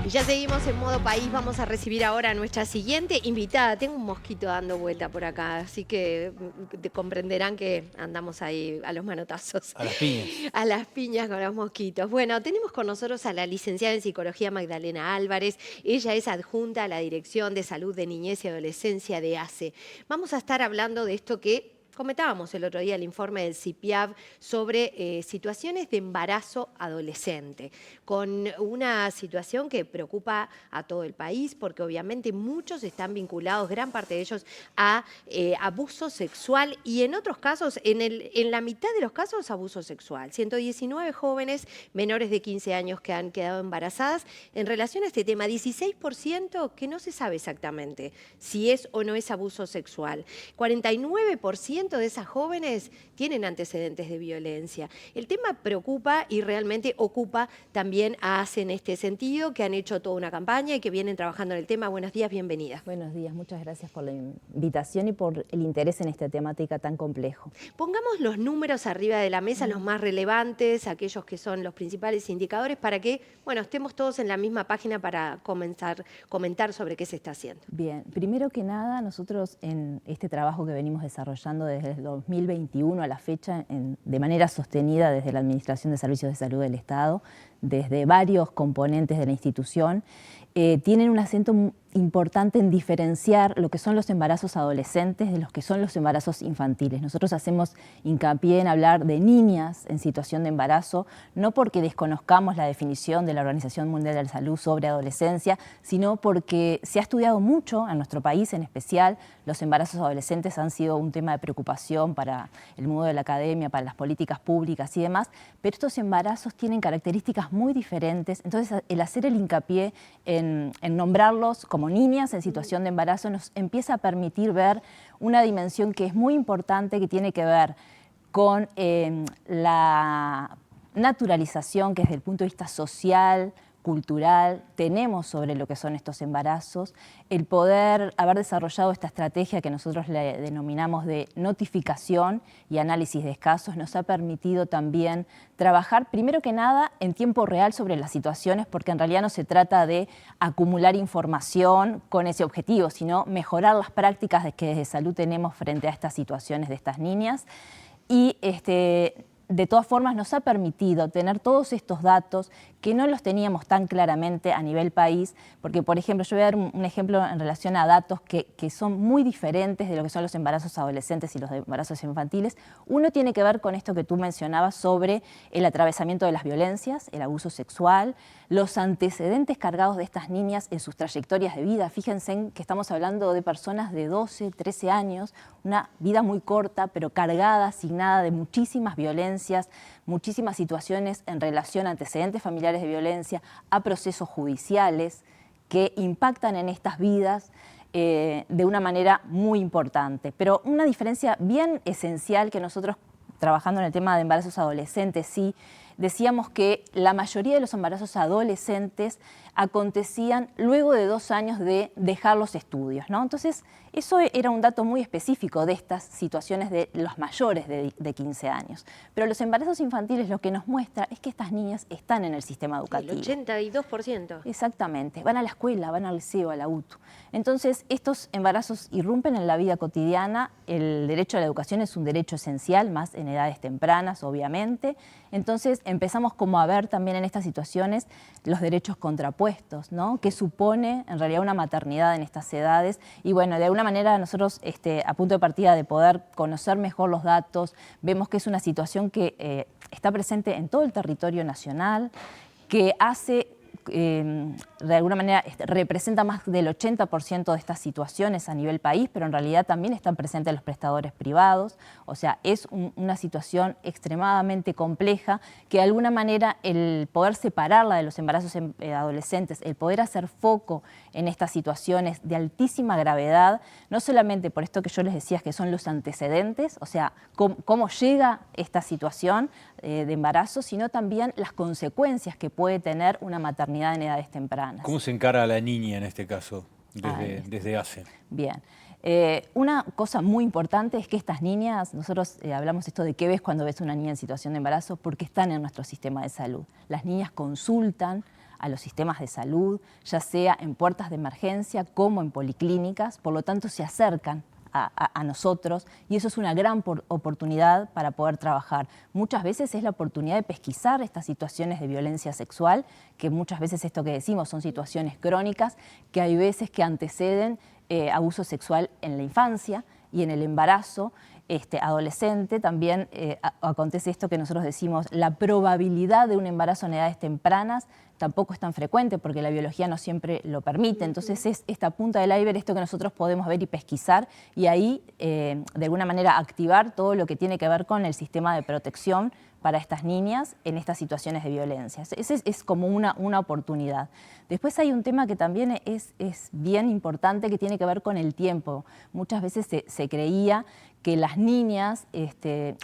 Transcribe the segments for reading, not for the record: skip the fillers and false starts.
Y ya seguimos en modo país. Vamos a recibir ahora a nuestra siguiente invitada. Tengo un mosquito dando vuelta por acá, así que comprenderán que andamos ahí a los manotazos. A las piñas. A las piñas con los mosquitos. Bueno, tenemos con nosotros a la licenciada en Psicología Magdalena Álvarez. Ella es adjunta a la Dirección de Salud de Niñez y Adolescencia de ACE. Vamos a estar hablando de esto que comentábamos el otro día, el informe del CIPIAB sobre situaciones de embarazo adolescente, con una situación que preocupa a todo el país, porque obviamente muchos están vinculados, gran parte de ellos, a abuso sexual y en otros casos, en la mitad de los casos, abuso sexual. 119 jóvenes menores de 15 años que han quedado embarazadas en relación a este tema, 16% que no se sabe exactamente si es o no es abuso sexual, 49% de esas jóvenes tienen antecedentes de violencia. El tema preocupa y realmente ocupa también a ACE en este sentido, que han hecho toda una campaña y que vienen trabajando en el tema. Buenos días, bienvenida. Buenos días, muchas gracias por la invitación y por el interés en esta temática tan complejo. Pongamos los números arriba de la mesa, los más relevantes, aquellos que son los principales indicadores, para que, bueno, estemos todos en la misma página para comentar sobre qué se está haciendo. Bien, primero que nada, nosotros en este trabajo que venimos desarrollando desde el 2021 a la fecha, de manera sostenida desde la Administración de Servicios de Salud del Estado, desde varios componentes de la institución, tienen un acento importante en diferenciar lo que son los embarazos adolescentes de los que son los embarazos infantiles. Nosotros hacemos hincapié en hablar de niñas en situación de embarazo, no porque desconozcamos la definición de la Organización Mundial de la Salud sobre adolescencia, sino porque se ha estudiado mucho en nuestro país en especial. Los embarazos adolescentes han sido un tema de preocupación para el mundo de la academia, para las políticas públicas y demás, pero estos embarazos tienen características muy diferentes. Entonces, el hacer el hincapié en nombrarlos como niñas en situación de embarazo nos empieza a permitir ver una dimensión que es muy importante, que tiene que ver con la naturalización que desde el punto de vista social, cultural, tenemos sobre lo que son estos embarazos, el poder haber desarrollado esta estrategia que nosotros le denominamos de notificación y análisis de casos nos ha permitido también trabajar, primero que nada, en tiempo real sobre las situaciones, porque en realidad no se trata de acumular información con ese objetivo, sino mejorar las prácticas que desde salud tenemos frente a estas situaciones de estas niñas. Y de todas formas nos ha permitido tener todos estos datos que no los teníamos tan claramente a nivel país, porque por ejemplo, yo voy a dar un ejemplo en relación a datos que son muy diferentes de lo que son los embarazos adolescentes y los embarazos infantiles. Uno tiene que ver con esto que tú mencionabas sobre el atravesamiento de las violencias, el abuso sexual, los antecedentes cargados de estas niñas en sus trayectorias de vida. Fíjense en que estamos hablando de personas de 12, 13 años, una vida muy corta, pero cargada, asignada de muchísimas violencias, muchísimas situaciones en relación a antecedentes familiares de violencia, a procesos judiciales que impactan en estas vidas de una manera muy importante. Pero una diferencia bien esencial que nosotros, trabajando en el tema de embarazos adolescentes, sí decíamos que la mayoría de los embarazos adolescentes acontecían luego de 2 años de dejar los estudios, ¿no? Entonces, eso era un dato muy específico de estas situaciones de los mayores de 15 años. Pero los embarazos infantiles lo que nos muestra es que estas niñas están en el sistema educativo. El 82%. Exactamente. Van a la escuela, van al liceo, a la UTU. Entonces, estos embarazos irrumpen en la vida cotidiana. El derecho a la educación es un derecho esencial, más en edades tempranas, obviamente. Entonces, empezamos como a ver también en estas situaciones los derechos contrapuestos, ¿no? ¿Qué supone en realidad una maternidad en estas edades? Y bueno, de alguna manera nosotros a punto de partida de poder conocer mejor los datos, vemos que es una situación que está presente en todo el territorio nacional, que hace de alguna manera representa más del 80% de estas situaciones a nivel país, pero en realidad también están presentes los prestadores privados. O sea, es una situación extremadamente compleja que de alguna manera el poder separarla de los embarazos adolescentes, el poder hacer foco en estas situaciones de altísima gravedad, no solamente por esto que yo les decía que son los antecedentes, o sea, cómo llega esta situación de embarazo, sino también las consecuencias que puede tener una maternidad en edades tempranas. ¿Cómo se encara a la niña en este caso, desde ACE? Bien. Una cosa muy importante es que estas niñas, nosotros hablamos esto de qué ves cuando ves una niña en situación de embarazo, porque están en nuestro sistema de salud. Las niñas consultan a los sistemas de salud, ya sea en puertas de emergencia como en policlínicas, por lo tanto se acercan a nosotros y eso es una gran oportunidad para poder trabajar. Muchas veces es la oportunidad de pesquisar estas situaciones de violencia sexual, que muchas veces esto que decimos son situaciones crónicas, que hay veces que anteceden abuso sexual en la infancia y en el embarazo adolescente. También acontece esto que nosotros decimos, la probabilidad de un embarazo en edades tempranas tampoco es tan frecuente porque la biología no siempre lo permite. Entonces es esta punta del iceberg, esto que nosotros podemos ver y pesquisar y ahí de alguna manera activar todo lo que tiene que ver con el sistema de protección para estas niñas en estas situaciones de violencia. Ese es como una oportunidad. Después hay un tema que también es bien importante que tiene que ver con el tiempo. Muchas veces se creía que las niñas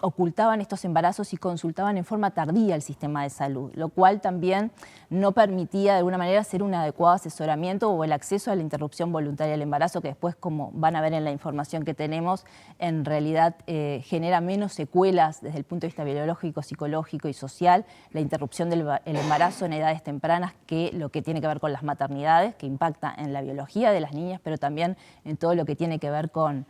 ocultaban estos embarazos y consultaban en forma tardía el sistema de salud, lo cual también no permitía de alguna manera hacer un adecuado asesoramiento o el acceso a la interrupción voluntaria del embarazo, que después, como van a ver en la información que tenemos, en realidad genera menos secuelas desde el punto de vista biológico, psicológico y social, la interrupción del embarazo en edades tempranas, que lo que tiene que ver con las maternidades, que impacta en la biología de las niñas, pero también en todo lo que tiene que ver con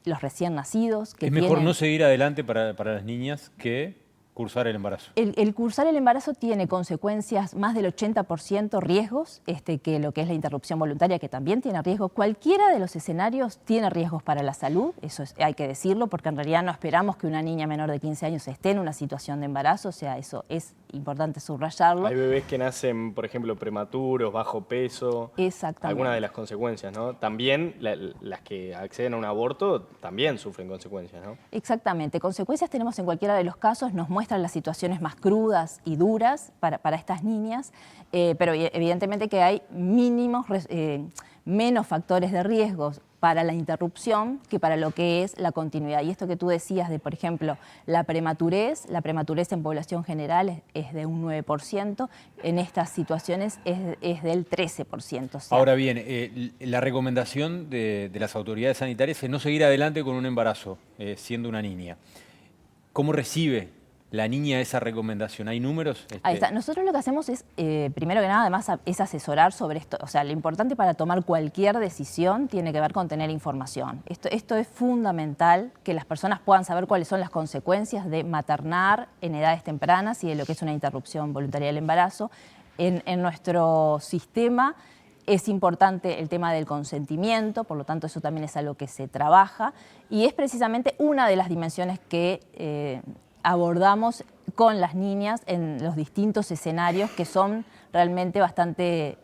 los recién nacidos. Es mejor no seguir adelante para las niñas que cursar el embarazo. El cursar el embarazo tiene consecuencias, más del 80% riesgos, que lo que es la interrupción voluntaria, que también tiene riesgos. Cualquiera de los escenarios tiene riesgos para la salud, hay que decirlo, porque en realidad no esperamos que una niña menor de 15 años esté en una situación de embarazo, o sea, eso es importante subrayarlo. Hay bebés que nacen, por ejemplo, prematuros, bajo peso. Exactamente. Algunas de las consecuencias, ¿no? También las que acceden a un aborto también sufren consecuencias, ¿no? Exactamente. Consecuencias tenemos en cualquiera de los casos, nos muestran las situaciones más crudas y duras para estas niñas, pero evidentemente que hay menos factores de riesgos para la interrupción que para lo que es la continuidad. Y esto que tú decías de, por ejemplo, la prematurez en población general es de un 9%, en estas situaciones es del 13%. O sea, ahora bien, la recomendación de las autoridades sanitarias es no seguir adelante con un embarazo siendo una niña. ¿Cómo recibe la niña esa recomendación? ¿Hay números? Ahí está. Nosotros lo que hacemos es, primero que nada, además, es asesorar sobre esto. O sea, lo importante para tomar cualquier decisión tiene que ver con tener información. Esto es fundamental, que las personas puedan saber cuáles son las consecuencias de maternar en edades tempranas y de lo que es una interrupción voluntaria del embarazo. En nuestro sistema es importante el tema del consentimiento, por lo tanto eso también es algo que se trabaja y es precisamente una de las dimensiones que abordamos con las niñas en los distintos escenarios que son realmente bastante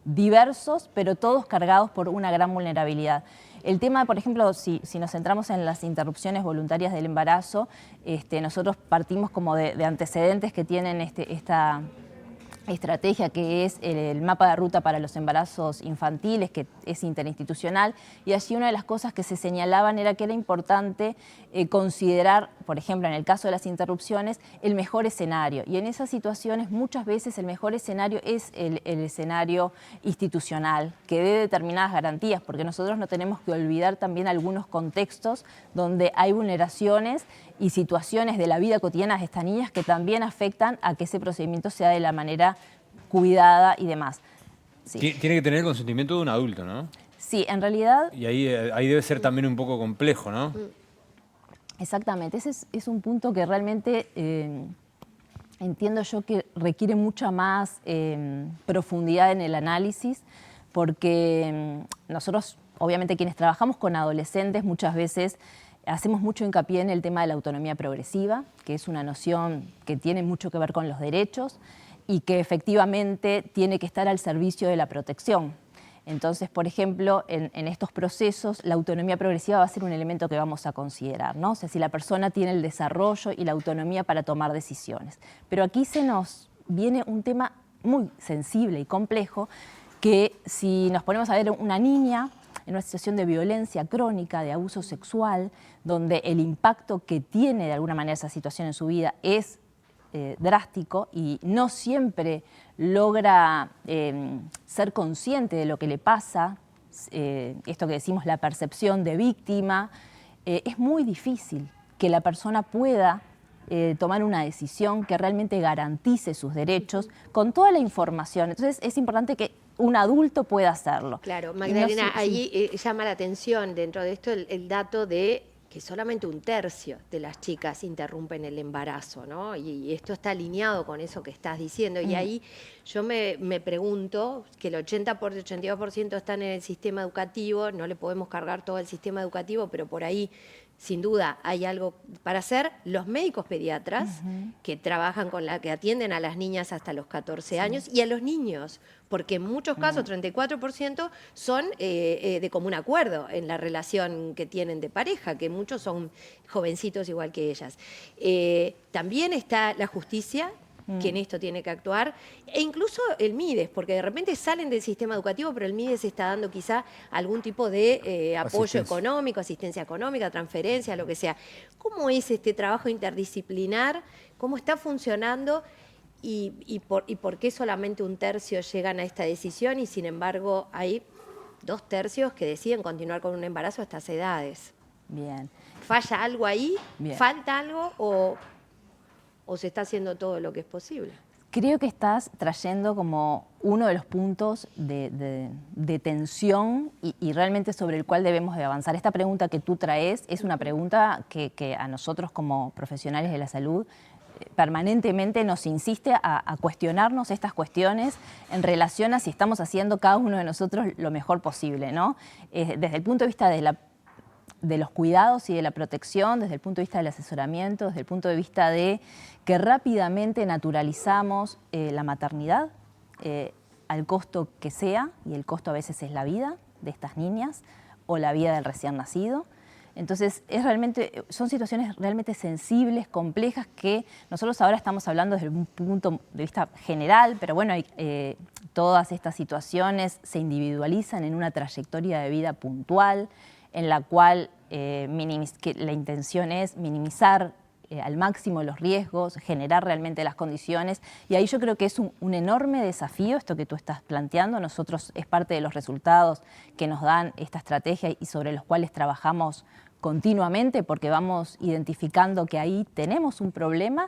diversos, pero todos cargados por una gran vulnerabilidad. El tema, por ejemplo, si nos centramos en las interrupciones voluntarias del embarazo, nosotros partimos como de antecedentes que tienen esta estrategia que es el mapa de ruta para los embarazos infantiles, que es interinstitucional, y allí una de las cosas que se señalaban era que era importante considerar, por ejemplo, en el caso de las interrupciones, el mejor escenario. Y en esas situaciones muchas veces el mejor escenario es el escenario institucional, que dé determinadas garantías, porque nosotros no tenemos que olvidar también algunos contextos donde hay vulneraciones y situaciones de la vida cotidiana de estas niñas que también afectan a que ese procedimiento sea de la manera cuidada y demás. Sí. Tiene que tener el consentimiento de un adulto, ¿no? Sí, en realidad... Y ahí debe ser también un poco complejo, ¿no? Exactamente, ese es un punto que realmente entiendo yo que requiere mucha más profundidad en el análisis, porque nosotros, obviamente quienes trabajamos con adolescentes, muchas veces hacemos mucho hincapié en el tema de la autonomía progresiva, que es una noción que tiene mucho que ver con los derechos y que efectivamente tiene que estar al servicio de la protección. Entonces, por ejemplo, en estos procesos, la autonomía progresiva va a ser un elemento que vamos a considerar, ¿no? O sea, si la persona tiene el desarrollo y la autonomía para tomar decisiones. Pero aquí se nos viene un tema muy sensible y complejo, que si nos ponemos a ver una niña en una situación de violencia crónica, de abuso sexual, donde el impacto que tiene de alguna manera esa situación en su vida es drástico y no siempre logra ser consciente de lo que le pasa, esto que decimos la percepción de víctima, es muy difícil que la persona pueda tomar una decisión que realmente garantice sus derechos con toda la información. Entonces es importante que un adulto pueda hacerlo. Claro, Y no Magdalena, sé- ahí llama la atención dentro de esto el dato de que solamente 1/3 de las chicas interrumpen el embarazo, ¿no? Y esto está alineado con eso que estás diciendo. Y ahí yo me pregunto que el 82% están en el sistema educativo, no le podemos cargar todo el sistema educativo, pero por ahí sin duda hay algo para hacer. Los médicos pediatras que trabajan que atienden a las niñas hasta los 14 años y a los niños, porque en muchos casos, 34%, son de común acuerdo en la relación que tienen de pareja, que muchos son jovencitos igual que ellas. También está la justicia, que en esto tiene que actuar, e incluso el MIDES, porque de repente salen del sistema educativo, pero el MIDES está dando quizá algún tipo de apoyo Asistencia. económico, asistencia económica, transferencia, lo que sea. ¿Cómo es este trabajo interdisciplinar? ¿Cómo está funcionando? ¿Y por qué solamente 1/3 llegan a esta decisión y sin embargo hay 2/3 que deciden continuar con un embarazo a estas edades? Bien. ¿Falla algo ahí? Bien. ¿Falta algo o se está haciendo todo lo que es posible? Creo que estás trayendo como uno de los puntos de tensión y realmente sobre el cual debemos de avanzar. Esta pregunta que tú traes es una pregunta que a nosotros como profesionales de la salud permanentemente nos insiste a cuestionarnos estas cuestiones en relación a si estamos haciendo cada uno de nosotros lo mejor posible, ¿no? Desde el punto de vista de los cuidados y de la protección, desde el punto de vista del asesoramiento, desde el punto de vista de que rápidamente naturalizamos la maternidad al costo que sea, y el costo a veces es la vida de estas niñas o la vida del recién nacido. Entonces, son situaciones realmente sensibles, complejas, que nosotros ahora estamos hablando desde un punto de vista general, pero bueno, todas estas situaciones se individualizan en una trayectoria de vida puntual, en la cual que la intención es minimizar al máximo los riesgos, generar realmente las condiciones. Y ahí yo creo que es un enorme desafío esto que tú estás planteando. Nosotros es parte de los resultados que nos dan esta estrategia y sobre los cuales trabajamos continuamente, porque vamos identificando que ahí tenemos un problema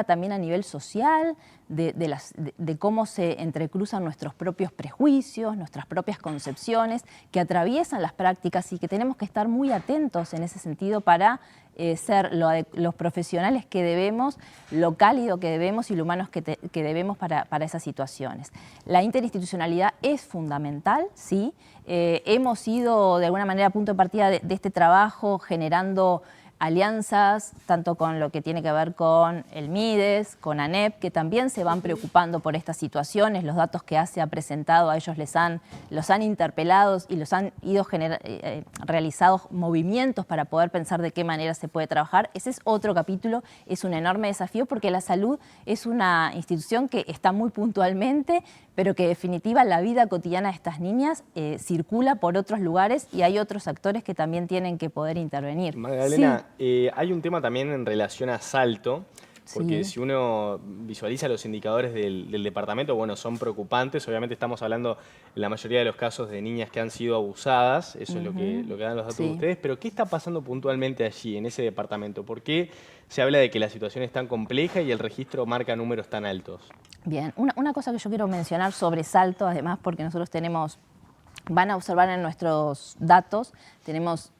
también a nivel social, de cómo se entrecruzan nuestros propios prejuicios, nuestras propias concepciones, que atraviesan las prácticas y que tenemos que estar muy atentos en ese sentido para ser los profesionales que debemos, lo cálido que debemos y lo humanos que debemos para esas situaciones. La interinstitucionalidad es fundamental, sí. Hemos sido de alguna manera punto de partida de este trabajo generando alianzas, tanto con lo que tiene que ver con el MIDES, con ANEP, que también se van preocupando por estas situaciones. Los datos que ACE ha presentado a ellos los han interpelado y los han ido realizado movimientos para poder pensar de qué manera se puede trabajar. Ese es otro capítulo, es un enorme desafío porque la salud es una institución que está muy puntualmente, pero que en definitiva la vida cotidiana de estas niñas circula por otros lugares y hay otros actores que también tienen que poder intervenir. Magdalena, hay un tema también en relación a Salto, porque Sí. si uno visualiza los indicadores del departamento, bueno, son preocupantes. Obviamente estamos hablando en la mayoría de los casos de niñas que han sido abusadas, eso es lo que dan los datos de ustedes, pero ¿qué está pasando puntualmente allí, en ese departamento? ¿Por qué se habla de que la situación es tan compleja y el registro marca números tan altos? Bien, una cosa que yo quiero mencionar sobre Salto, además, porque nosotros van a observar en nuestros datos, tenemos,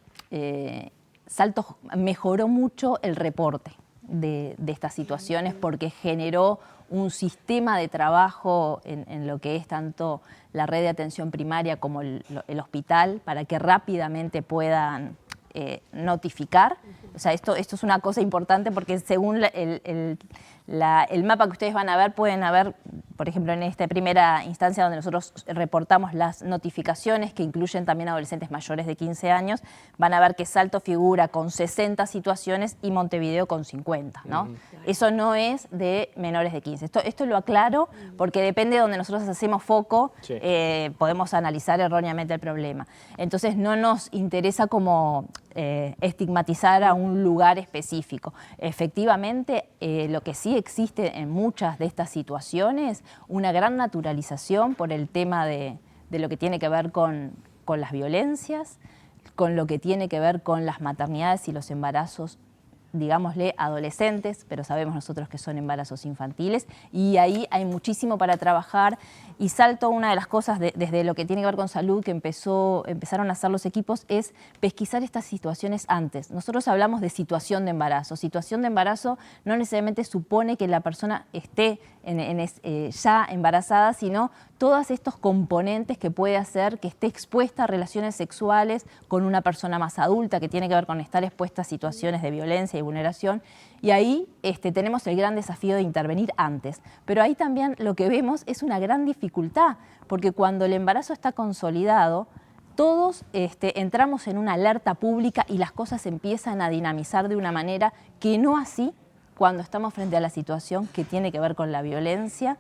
Salto mejoró mucho el reporte de estas situaciones porque generó un sistema de trabajo en lo que es tanto la red de atención primaria como el hospital para que rápidamente puedan notificar. O sea, esto es una cosa importante porque según el mapa que ustedes van a ver, pueden haber, por ejemplo, en esta primera instancia donde nosotros reportamos las notificaciones que incluyen también adolescentes mayores de 15 años, van a ver que Salto figura con 60 situaciones y Montevideo con 50, ¿no? Eso no es de menores de 15. Esto lo aclaro porque depende de donde nosotros hacemos foco, Sí. podemos analizar erróneamente el problema. Entonces no nos interesa como estigmatizar a un lugar específico. Efectivamente, lo que sí existe en muchas de estas situaciones, una gran naturalización por el tema de lo que tiene que ver con las violencias, con lo que tiene que ver con las maternidades y los embarazos digámosle, adolescentes, pero sabemos nosotros que son embarazos infantiles, y ahí hay muchísimo para trabajar. Y salto una de las cosas desde lo que tiene que ver con salud que empezaron a hacer los equipos es pesquisar estas situaciones antes. Nosotros hablamos de situación de embarazo. Situación de embarazo no necesariamente supone que la persona esté ya embarazada, sino todos estos componentes que puede hacer que esté expuesta a relaciones sexuales con una persona más adulta, que tiene que ver con estar expuesta a situaciones de violencia y vulneración. Y ahí tenemos el gran desafío de intervenir antes. Pero ahí también lo que vemos es una gran dificultad, porque cuando el embarazo está consolidado, todos entramos en una alerta pública y las cosas empiezan a dinamizar de una manera que no así cuando estamos frente a la situación que tiene que ver con la violencia,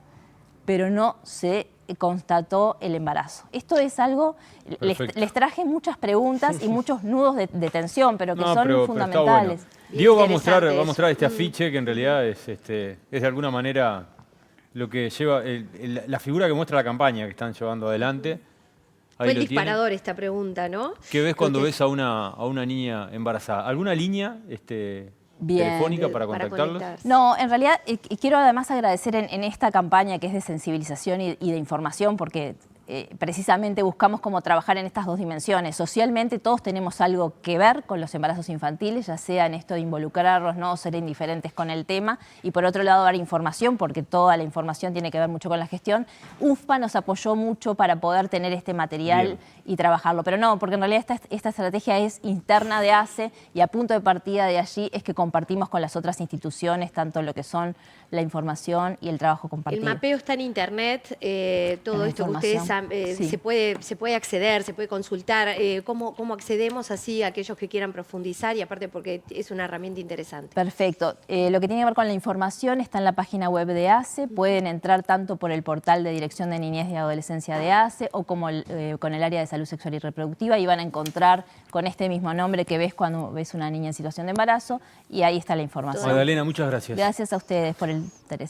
pero no se constató el embarazo. Esto es algo, les traje muchas preguntas y muchos nudos de tensión, pero que son fundamentales. Pero Diego va a mostrar este afiche que en realidad es de alguna manera lo que lleva, la figura que muestra la campaña que están llevando adelante. Ahí fue el disparador esta pregunta, ¿no? ¿Qué ves cuando ves a una niña embarazada? ¿Alguna línea telefónica para contactarlos? No, en realidad quiero además agradecer en esta campaña que es de sensibilización y de información, porque precisamente buscamos cómo trabajar en estas dos dimensiones. Socialmente todos tenemos algo que ver con los embarazos infantiles, ya sea en esto de involucrarnos, no ser indiferentes con el tema, y por otro lado dar información, porque toda la información tiene que ver mucho con la gestión. UFPA nos apoyó mucho para poder tener este material y trabajarlo, pero no, porque en realidad esta estrategia es interna de ACE y a punto de partida de allí es que compartimos con las otras instituciones, tanto lo que son la información y el trabajo compartido. El mapeo está en internet, todo esto que ustedes sí. se puede acceder, se puede consultar. ¿Cómo accedemos así a aquellos que quieran profundizar? Y aparte porque es una herramienta interesante. Perfecto. Lo que tiene que ver con la información está en la página web de ACE. Pueden entrar tanto por el portal de Dirección de Niñez y Adolescencia de ACE o como con el área de salud sexual y reproductiva, y van a encontrar con este mismo nombre que ves cuando ves una niña en situación de embarazo, y ahí está la información. Magdalena, muchas gracias. Gracias a ustedes por el interés.